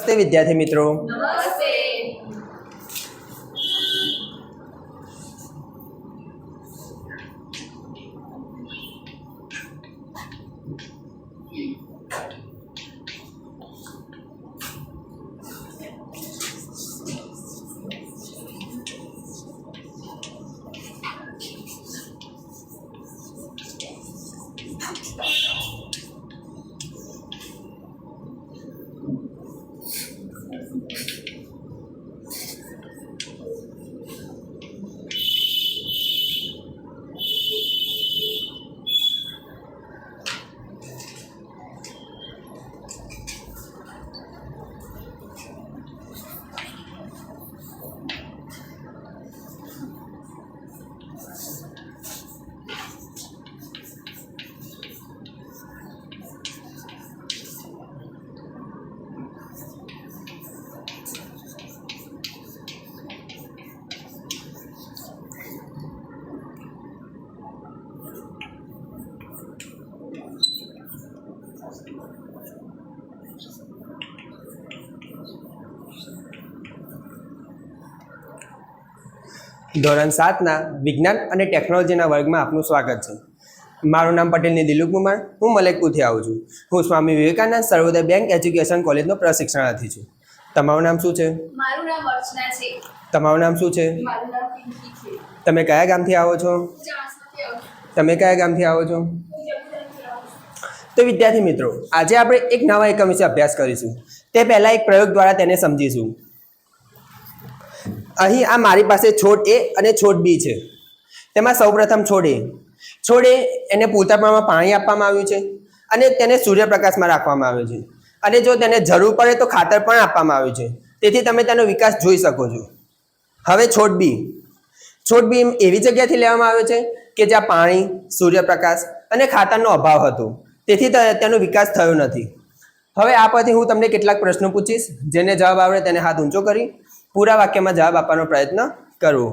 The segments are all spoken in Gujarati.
નમસ્તે વિદ્યાર્થી મિત્રો। નમસ્તે। ધોરણ 7ના વિજ્ઞાન અને ટેકનોલોજીના વર્ગમાં આપનું સ્વાગત છે। મારું નામ પટેલની દિલીપ કુમાર, હું મલેકપુરથી આવું છું। હું સ્વામી વિવેકાનંદ સર્વોદય બેંક એજ્યુકેશન કોલેજનો પ્રશિક્ષણાર્થી છું। તમારું નામ શું છે? મારું નામ અર્ચના છે। તમારું નામ શું છે? મારું નામ પિંકી છે। તમે કયા ગામથી આવો છો? તમે કયા ગામથી આવો છો? તો વિદ્યાર્થી મિત્રો, આજે આપણે એક નવા એકમ વિશે અભ્યાસ કરીશું। તે પહેલાં એક પ્રયોગ દ્વારા તેને સમજીશું। અહીં આ મારી પાસે છોડ A અને છોડ B છે। તેમાં સૌપ્રથમ છોડ A એને પૂરતા પ્રમાણમાં પાણી આપવામાં આવ્યું છે અને તેને સૂર્યપ્રકાશમાં રાખવામાં આવ્યો છે અને જો તેને જરૂર પડે તો ખાતર પણ આપવામાં આવ્યું છે, તેથી તમે તેનો વિકાસ જોઈ શકો છો। હવે છોડ B એવી જગ્યાથી લેવામાં આવ્યો છે કે જ્યાં પાણી, સૂર્યપ્રકાશ અને ખાતરનો અભાવ હતો, તેથી તેનો વિકાસ થયો નથી। હવે આ પરથી હું તમને કેટલાક પ્રશ્નો પૂછીશ, જેને જવાબ આવડે તેને હાથ ઊંચો કરી પૂરા વાક્યમાં જવાબ આપવાનો પ્રયત્ન કરવો।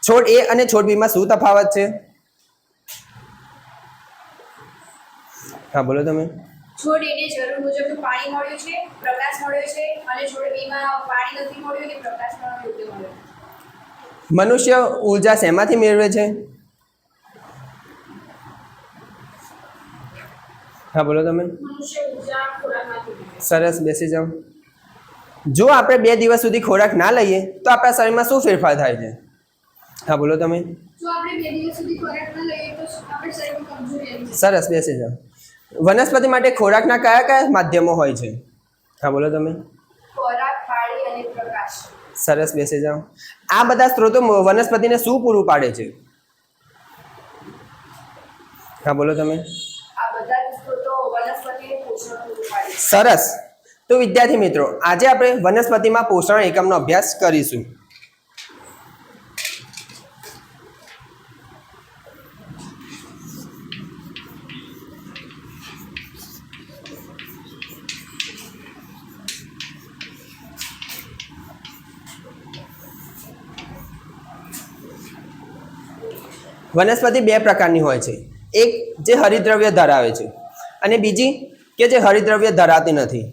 છોડ A અને છોડ B માં શું તફાવત છે? હા બોલો તમે। છોડ A ને જરૂર મુજબનું પાણી મળ્યું છે, પ્રકાશ મળ્યો છે, અને છોડ B માં પાણી નથી મળ્યું કે પ્રકાશ નથી મળ્યો। મનુષ્ય ઊર્જા શેમાંથી મેળવે છે? હા બોલો તમે। મનુષ્ય ઊર્જા ખોરાકમાંથી મેળવે છે। સરસ, બેસી જાઓ। જો આપણે 2 દિવસ સુધી ખોરાક ના લઈએ તો આપણા શરીરમાં શું ફેરફાર થાય છે? હા બોલો તમે। જો આપણે 2 દિવસ સુધી ખોરાક ન લઈએ તો આપણા શરીરમાં કમજોરી આવી જાય। સરસ, બેસી જાઓ। વનસ્પતિ માટે ખોરાકના કયા કયા માધ્યમો હોય છે? હા બોલો તમે। ખોરાક, પાણી અને પ્રકાશ। સરસ, બેસી જાઓ। આ બધા સ્ત્રોતો વનસ્પતિને શું પૂરું પાડે છે? હા બોલો તમે। આ બધા જ સ્ત્રોતો વનસ્પતિને પોષણ પૂરું પાડે છે। સરસ। તો વિદ્યાર્થી મિત્રો, આજે આપણે વનસ્પતિમાં પોષણ એકમનો અભ્યાસ કરીશું। વનસ્પતિ 2 પ્રકારની હોય છે, એક જે હરિતદ્રવ્ય ધરાવે છે અને બીજી કે જે હરિતદ્રવ્ય ધરાવતી નથી।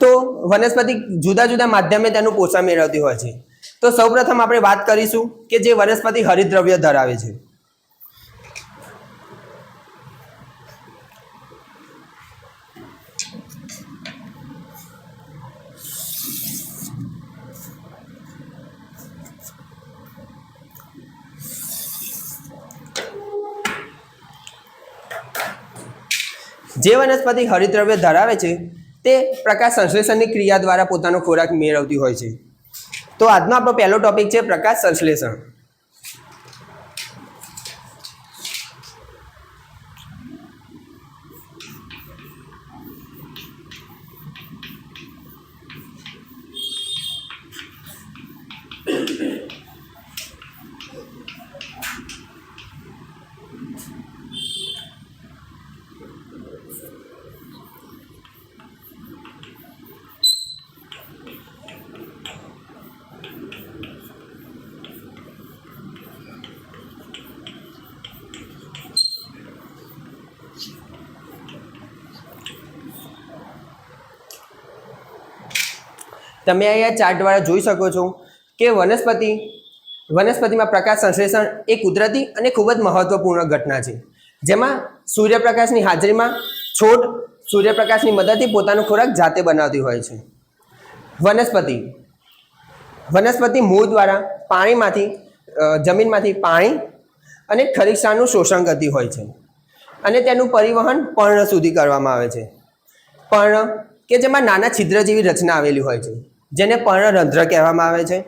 તો વનસ્પતિ જુદા જુદા માધ્યમે તેનું પોષણ મેળવતી હોય છે। તો સૌપ્રથમ આપણે વાત કરીશું કે જે વનસ્પતિ હરિતદ્રવ્ય ધરાવે છે। જે વનસ્પતિ હરિતદ્રવ્ય ધરાવે છે તે પ્રકાશ સંશ્લેષણની ક્રિયા દ્વારા પોતાનો ખોરાક મેળવતી હોય છે। તો આજનો આપણો પહેલો ટોપિક છે પ્રકાશ સંશ્લેષણ। તમે અહીંયા ચાર્ટ દ્વારા જોઈ શકો છો કે વનસ્પતિમાં પ્રકાશ સંશ્લેષણ એ કુદરતી અને ખૂબ જ મહત્વપૂર્ણ ઘટના છે, જેમાં સૂર્યપ્રકાશની હાજરીમાં છોડ સૂર્યપ્રકાશની મદદથી પોતાનો ખોરાક જાતે બનાવતી હોય છે. વનસ્પતિ મૂળ દ્વારા જમીનમાંથી પાણી અને ખનિજ ક્ષારનું શોષણ કરતી હોય છે અને તેનું પરિવહન પર્ણ સુધી કરવામાં આવે છે. પર્ણ કે જેમાં નાના છિદ્ર જેવી રચના આવેલી હોય છે, જેને પર્ણરંધ્ર કહેવામાં આવે છે.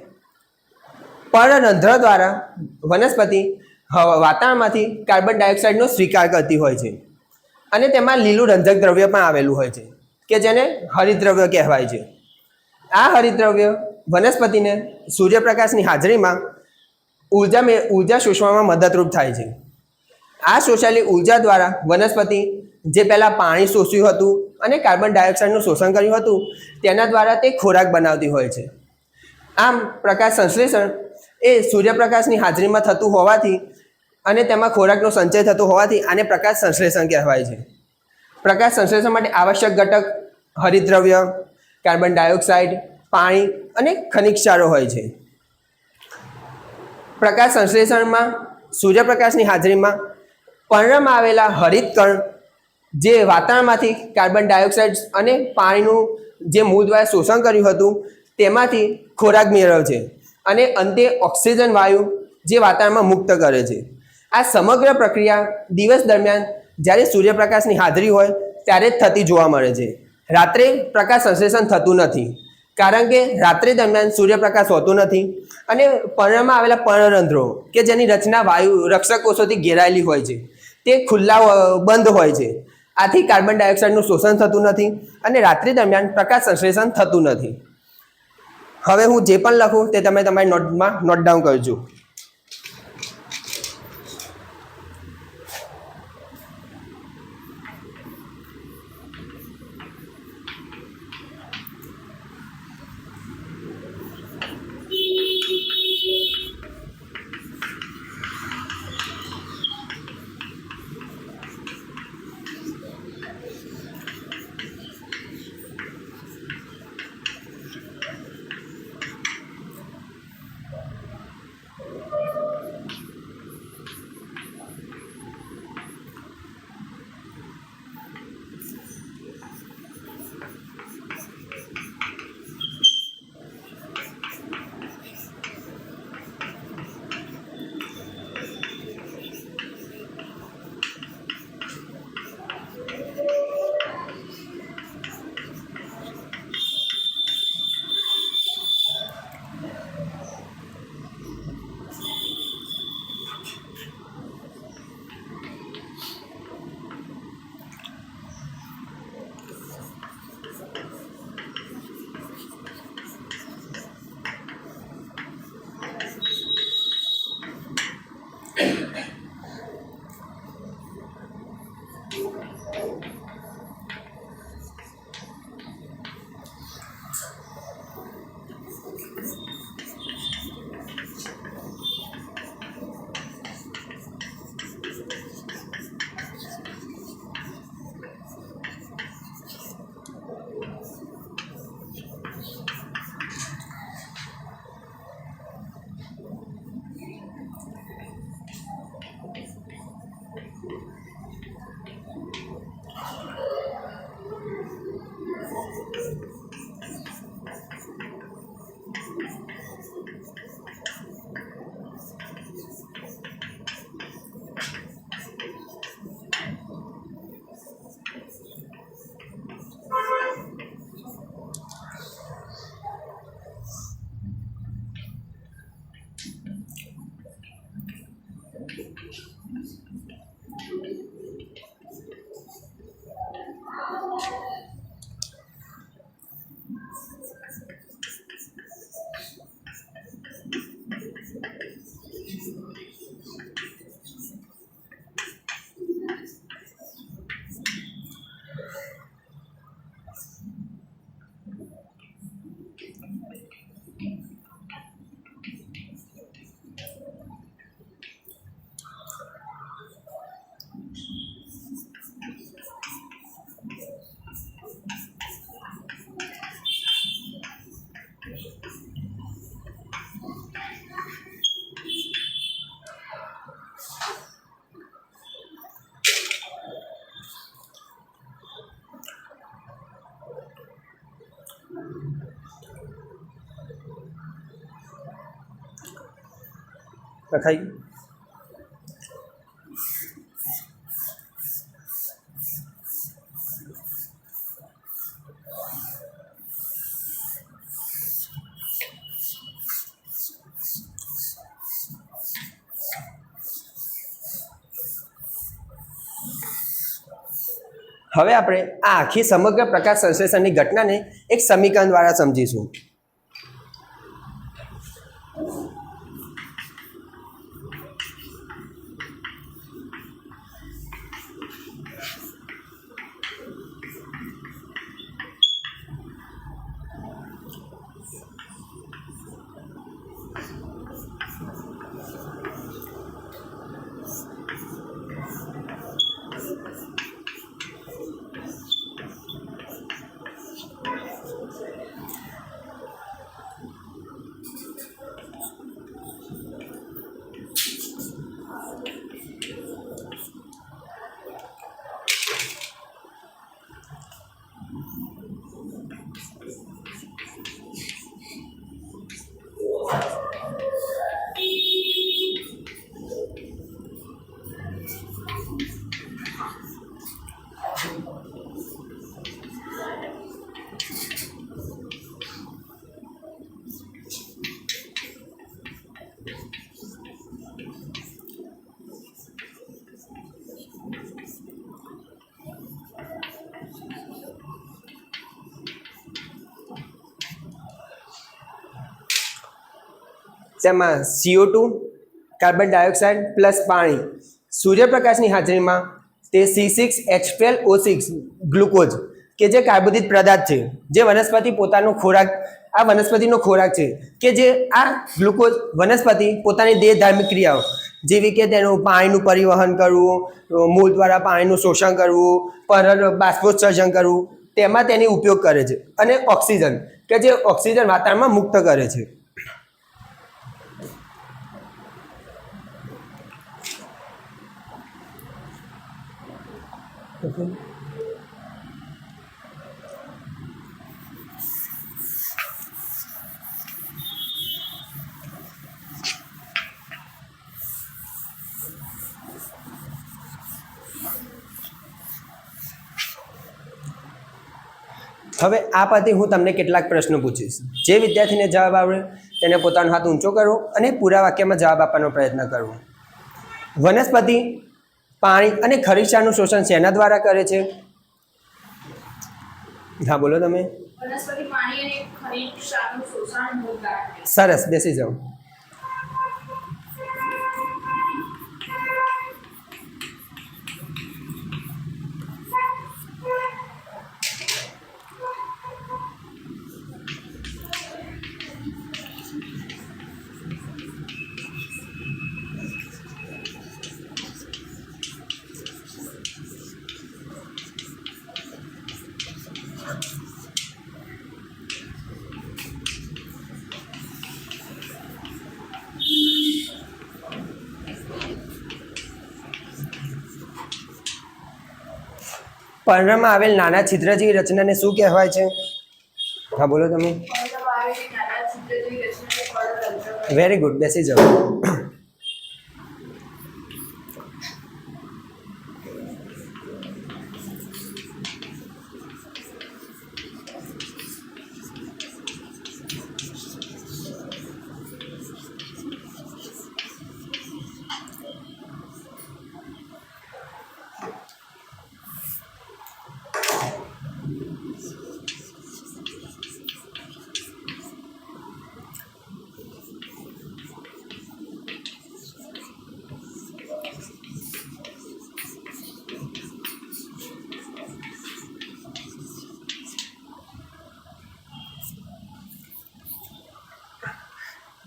પર્ણરંધ્ર દ્વારા વનસ્પતિ વાતાવરણમાંથી કાર્બન ડાયોક્સાઇડનો સ્વીકાર કરતી હોય છે અને તેમાં લીલું રંજક દ્રવ્ય પણ આવેલું હોય છે કે જેને હરિતદ્રવ્ય કહેવાય છે. આ હરિતદ્રવ્ય વનસ્પતિને સૂર્યપ્રકાશની હાજરીમાં ઉર્જા શોષવામાં મદદરૂપ થાય છે. આ શોષાયેલી ઉર્જા દ્વારા વનસ્પતિ જે પહેલાં પાણી શોષ્યું હતું અને કાર્બન ડાયોક્સાઇડનું શોષણ કર્યું હતું તેના દ્વારા તે ખોરાક બનાવતી હોય છે. આમ પ્રકાશ સંશ્લેષણ એ સૂર્યપ્રકાશની હાજરીમાં થતું હોવાથી અને તેમાં ખોરાકનો સંચય થતો હોવાથી આને પ્રકાશ સંશ્લેષણ કહેવાય છે. પ્રકાશ સંશ્લેષણ માટે આવશ્યક ઘટક હરિતદ્રવ્ય, કાર્બન ડાયોક્સાઇડ, પાણી અને ખનિજ ક્ષારો હોય છે. પ્રકાશ સંશ્લેષણમાં સૂર્યપ્રકાશની હાજરીમાં પર્ણમાં આવેલા હરિતકણ જે વાતાવરણમાંથી કાર્બન ડાયોક્સાઇડ અને પાણીનું જે મૂળ દ્વારા શોષણ કર્યું હતું તેમાંથી ખોરાક મેળવે છે અને અંતે ઓક્સિજન વાયુ જે વાતાવરણમાં મુક્ત કરે છે. આ સમગ્ર પ્રક્રિયા દિવસ દરમિયાન જ્યારે સૂર્યપ્રકાશની હાજરી હોય ત્યારે જ થતી જોવા મળે છે. રાત્રે પ્રકાશ સંશ્લેષણ થતું નથી, કારણ કે રાત્રે દરમિયાન સૂર્યપ્રકાશ હોતો નથી અને પર્ણમાં આવેલા પર્ણરંધ્રો કે જેની રચના વાયુ રક્ષક કોષોથી ઘેરાયેલી હોય છે તે બંધ હોય છે. આથી કાર્બન ડાયોક્સાઇડનું શોષણ થતું નથી અને રાત્રિ દરમિયાન પ્રકાશ સંશ્લેષણ થતું નથી. હવે હું જે પણ લખું તે તમે તમારી નોટમાં નોટ ડાઉન કરજો. લખાઈ હવે આપણે આ આખી સમગ્ર પ્રકાશ સંશ્લેષણની ઘટનાને એક સમીકરણ દ્વારા સમજીશું. તેમાં CO2 કાર્બન ડાયોક્સાઇડ પ્લસ પાણી સૂર્યપ્રકાશની હાજરીમાં તે C6H12O6 ગ્લુકોઝ કે જે કાર્બોદિત પદાર્થ છે, જે વનસ્પતિ પોતાનો ખોરાક, આ વનસ્પતિનો ખોરાક છે, કે જે આ ગ્લુકોઝ વનસ્પતિ પોતાની દેહધાર્મિક ક્રિયાઓ જેવી કે તેનું પાણીનું પરિવહન કરવું, મૂળ દ્વારા પાણીનું શોષણ કરવું, પરલ બાષ્પોત્સર્જન કરવું, તેમાં તેની ઉપયોગ કરે છે. અને ઓક્સિજન કે જે ઓક્સિજન વાતાવરણમાં મુક્ત કરે છે. હવે આ પરથી હું તમને કેટલાક પ્રશ્નો પૂછીશ. જે વિદ્યાર્થીને જવાબ આવડે તેને પોતાનો હાથ ઊંચો કરવો અને પૂરા વાક્યમાં જવાબ આપવાનો પ્રયત્ન કરવો. વનસ્પતિ પાણી અને ખરીચાનું શોષણ શેના દ્વારા કરે છે? હા બોલો તમે. વનસ્પતિ પાણી અને ખનિજ ક્ષારનું શોષણ મૂળ દ્વારા. સરસ, બેસી જાઓ. પર્ણમાં આવેલ નાના છિદ્ર જેવી રચનાને શું કહેવાય છે? હા બોલો તમે. વેરી ગુડ, બેસી જાઓ.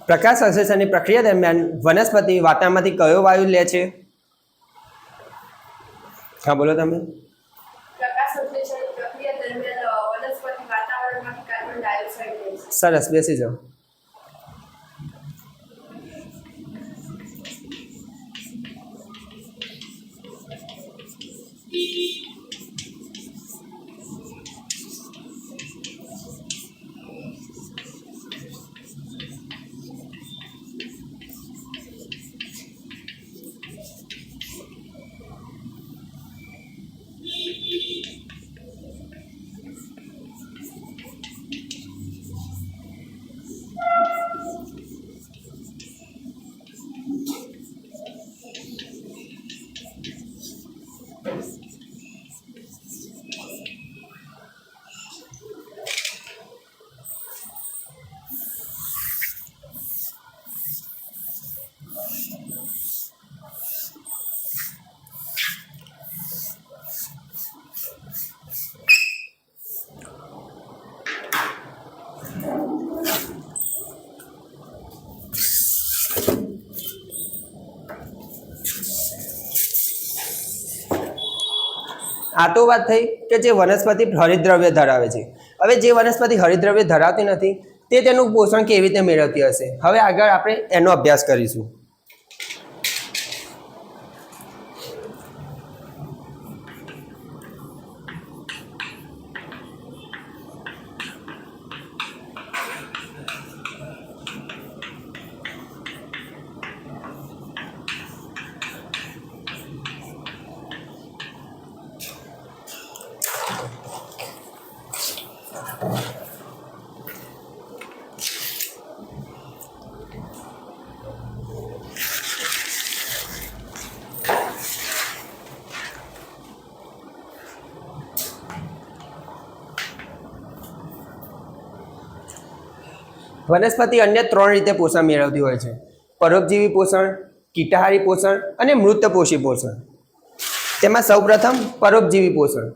પ્રકાશ સંશ્લેષણની પ્રક્રિયા દરમિયાન વનસ્પતિ વાતાવરણમાંથી કયો વાયુ લે છે? હા બોલો તમે. પ્રકાશ સંશ્લેષણની પ્રક્રિયા દરમિયાન વનસ્પતિ વાતાવરણમાંથી કાર્બન ડાયોક્સાઇડ લે છે. સરસ, બેસી જાઓ. આ તો વાત થઈ કે જે વનસ્પતિ હરિતદ્રવ્ય ધરાવે છે. હવે જે વનસ્પતિ હરિતદ્રવ્ય ધરાવતી નથી તે તેનું પોષણ કેવી રીતે મેળવતી હશે? હવે આગળ આપણે એનો અભ્યાસ કરીશું. વનસ્પતિ અન્ય 3 રીતે પોષણ મેળવતી હોય છે: પરોપજીવી પોષણ, કીટાહારી પોષણ અને મૃતપોષી પોષણ. તેમાં સૌપ્રથમ પરોપજીવી પોષણ.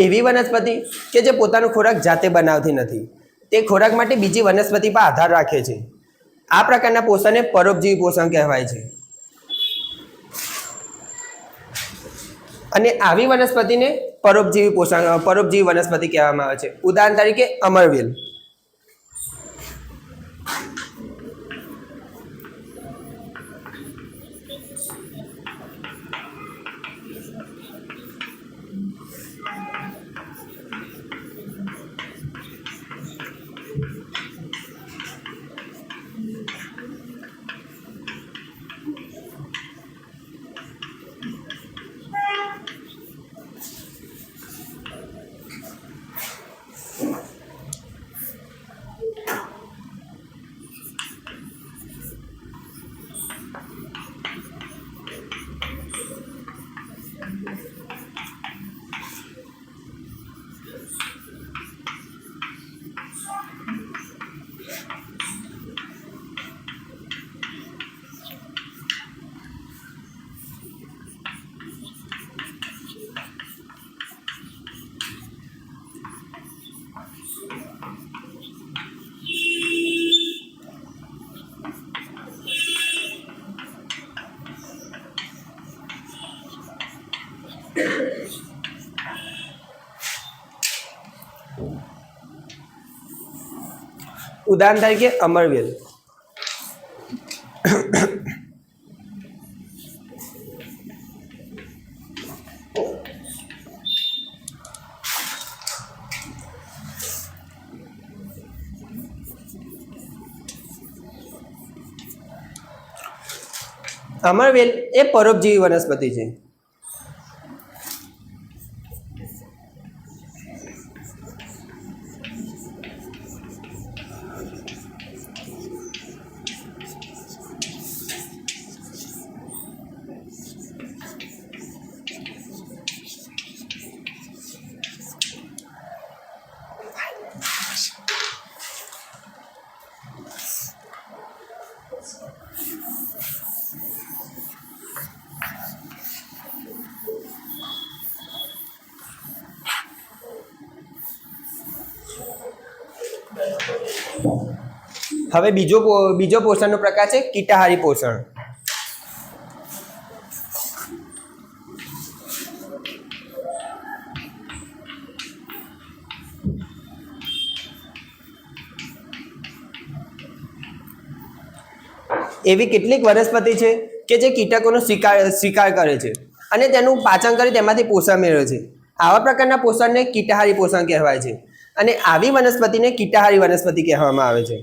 એવી વનસ્પતિ કે જે પોતાનો ખોરાક જાતે બનાવતી નથી, તે ખોરાક માટે બીજી વનસ્પતિ પર આધાર રાખે છે. આ પ્રકારના પોષણને પરોપજીવી પોષણ કહેવાય છે. અને આવી વનસ્પતિને પરોપજીવી વનસ્પતિ કહેવામાં આવે છે. ઉદાહરણ તરીકે અમરવેલ. ઉદાહરણ તરીકે અમરવેલ. અમરવેલ એ પરોપજીવી વનસ્પતિ છે. હવે બીજો પોષણનો પ્રકાર છે કીટાહારી પોષણ. એવી કેટલીક વનસ્પતિ છે કે જે કીટકોનો શિકાર કરે છે અને તેનું પાચન કરી તેમાંથી પોષણ મેળવે છે. આવા પ્રકારના પોષણને કીટાહારી પોષણ કહેવાય છે. અને આવી વનસ્પતિને કીટાહારી વનસ્પતિ કહેવામાં આવે છે.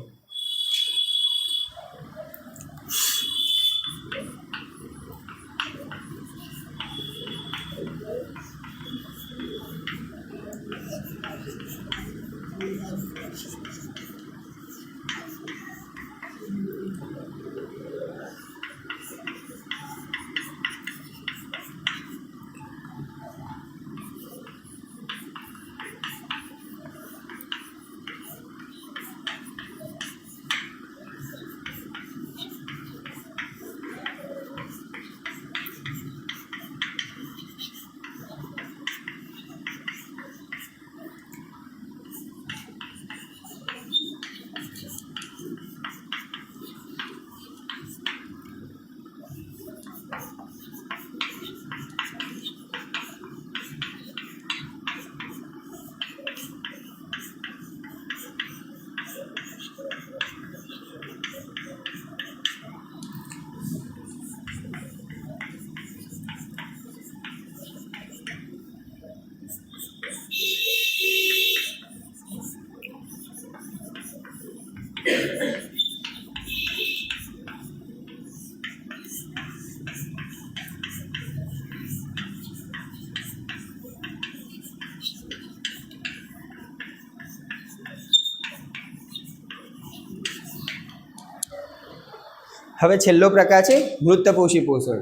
હવે છેલ્લો પ્રકાર છે મૃતપોષી પોષણ.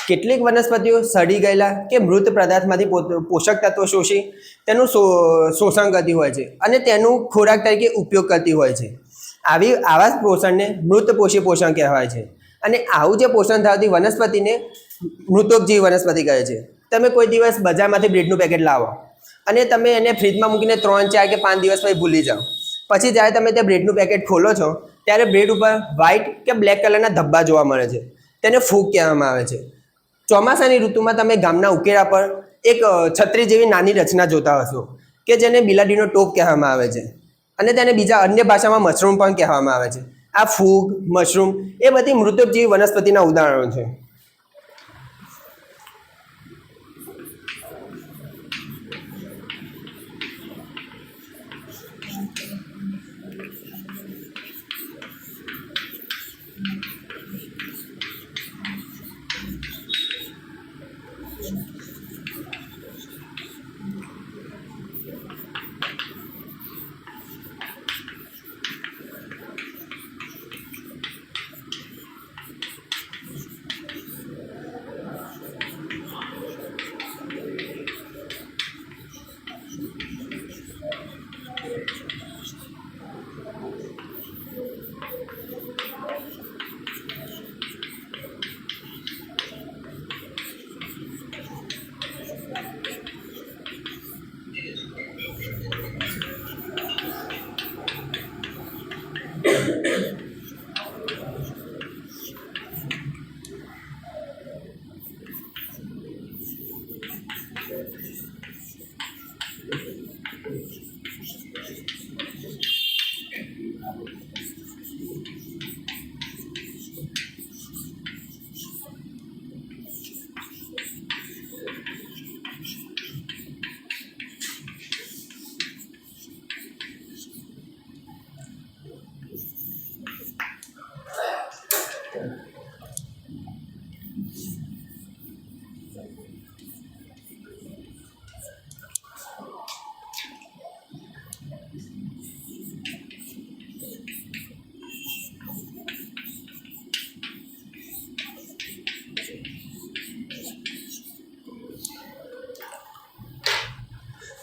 કેટલીક વનસ્પતિઓ સડી ગયેલા કે મૃત પદાર્થમાંથી પોષક તત્વો શોષી તેનું શોષણ કરતી હોય છે અને તેનું ખોરાક તરીકે ઉપયોગ કરતી હોય છે. આવા પોષણને મૃતપોષી પોષણ કહેવાય છે. અને આવું જે પોષણ થવાથી વનસ્પતિને મૃતોપજીવી વનસ્પતિ કહે છે. તમે કોઈ દિવસ બજારમાંથી બ્રેડનું પેકેટ લાવો અને તમે એને ફ્રીજમાં મૂકીને 3, 4 કે 5 દિવસ પછી ભૂલી જાઓ. પછી જ્યારે તમે તે બ્રેડનું પેકેટ ખોલો છો ત્યારે બ્રેડ ઉપર વ્હાઇટ કે બ્લેક કલરના ધબ્બા જોવા મળે છે. તેને ફૂગ કહેવામાં આવે છે. ચોમાસાની ઋતુમાં તમે ગામના ઉકેરા પર એક છત્રી જેવી નાની રચના જોતા હશો કે જેને બિલાડીનો ટોપ કહેવામાં આવે છે અને તેને બીજા અન્ય ભાષામાં મશરૂમ પણ કહેવામાં આવે છે. આ ફૂગ, મશરૂમ એ બધી મૃતોપજીવી વનસ્પતિના ઉદાહરણો છે.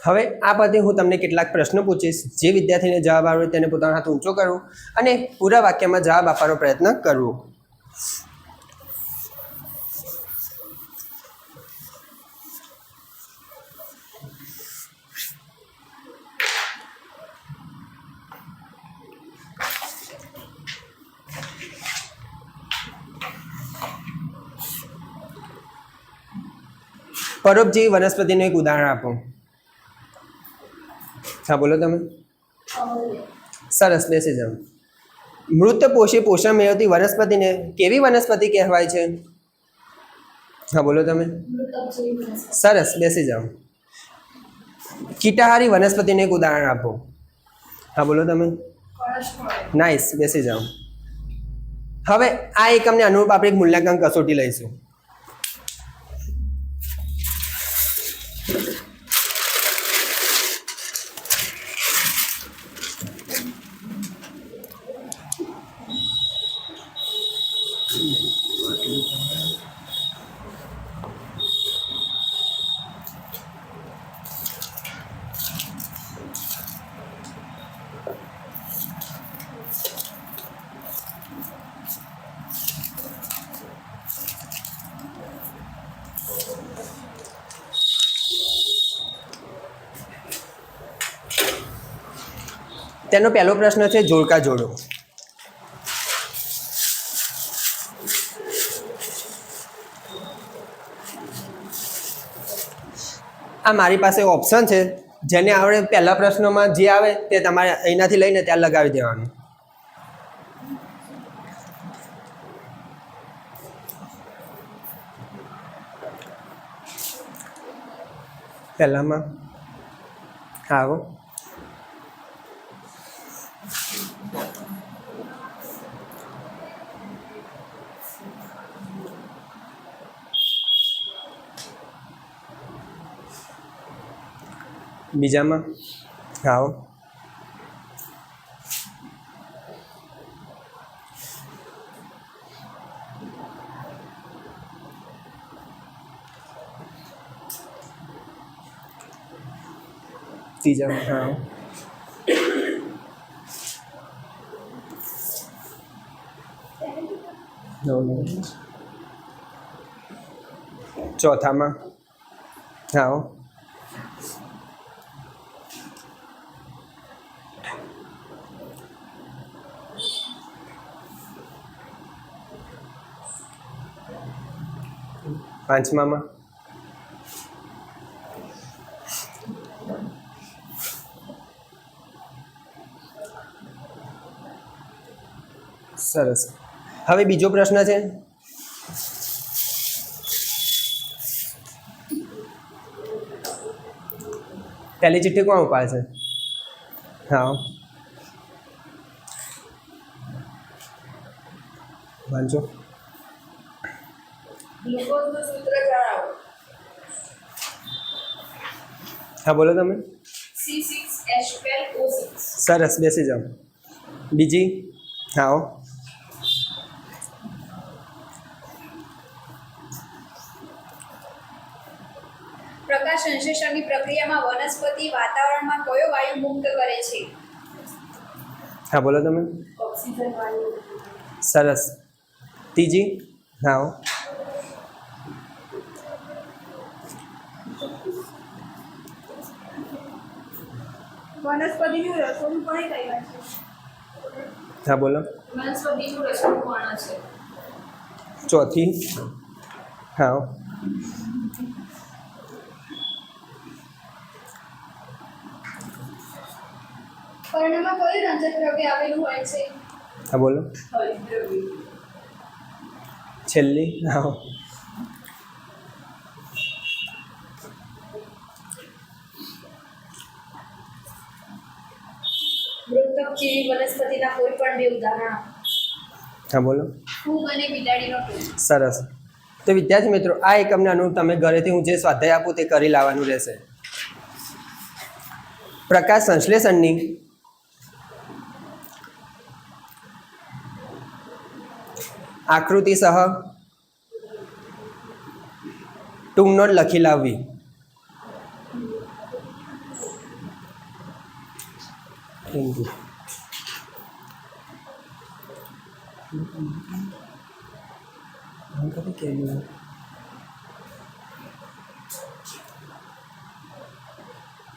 હવે આ પદે હું તમને કેટલાક પ્રશ્નો પૂછીશ. જે વિદ્યાર્થીને જવાબ આવે તેને પોતાનો હાથ ઊંચો કરવો અને પૂરા વાક્યમાં જવાબ આપવાનો પ્રયત્ન કરવો. પરોપજીવી વનસ્પતિનું એક ઉદાહરણ આપો. હા બોલો તમે. સરસ, બેસી જાઓ. મૃત પોષી પોષણ મેળવતી વનસ્પતિને કેવી વનસ્પતિ કહેવાય છે? હા બોલો તમે. સરસ, બેસી જાઓ. કીટાહારી વનસ્પતિનું એક ઉદાહરણ આપો. હા બોલો તમે. નાઇસ, બેસી જાઓ. હવે આ એકમને અનુરૂપ આપણે એક મૂલ્યાંકન કસોટી લઈશું. તેનો પહેલો પ્રશ્ન છે જોડકા જોડો. આ મારી પાસે ઓપ્શન છે, જેને આવડે પહેલા પ્રશ્નમાં જે આવે તે તમારે અહીંયાથી લઈને ત્યાં લગાવી દેવાનું. પહેલામાં આવો. બીજામાં આવો. ત્રીજામાં આવો. ચોથામાં આવો. પાંચમામાં સરસ. હવે બીજો પ્રશ્ન છે. પહેલી ચિઠ્ઠી કોણ ઉપાડશે? હા વાંચો. ગ્લુકોઝનું સૂત્ર જણાવો. હા બોલો તમે. C6H12O6. સરસ, બેસી જાઓ. બીજી આવો. પ્રકાશ સંશ્લેષણની પ્રક્રિયામાં વનસ્પતિ વાતાવરણમાં કયો વાયુ મુક્ત કરે છે? હા બોલો તમે. ઓક્સિજન વાયુ. સરસ. ત્રીજી આવો. વનસ્પતિનું રસોડું કોને કહેવાય છે? હા બોલો. વનસ્પતિનું રસોડું કોણ છે? ચોથી આવો. પર્ણમાં કયું રંજક દ્રવ્ય આવેલું હોય છે? હા બોલો. હરિતદ્રવ્ય. છેલ્લી આવો. મૃતક જેવી વનસ્પતિના કોઈ પણ બે ઉદાહરણો. હા બોલો. ફૂગ અને બિલાડીનો ટૂંક. સરસ. તો વિદ્યાર્થી મિત્રો, આ એકમને અનુરૂપ તમે ઘરેથી હું જે સ્વાધ્યાય આપું તે કરી લાવવાનું રહેશે. પ્રકાશ સંશ્લેષણની આકૃતિ સહ ટૂંક નોટ લખી લાવવી.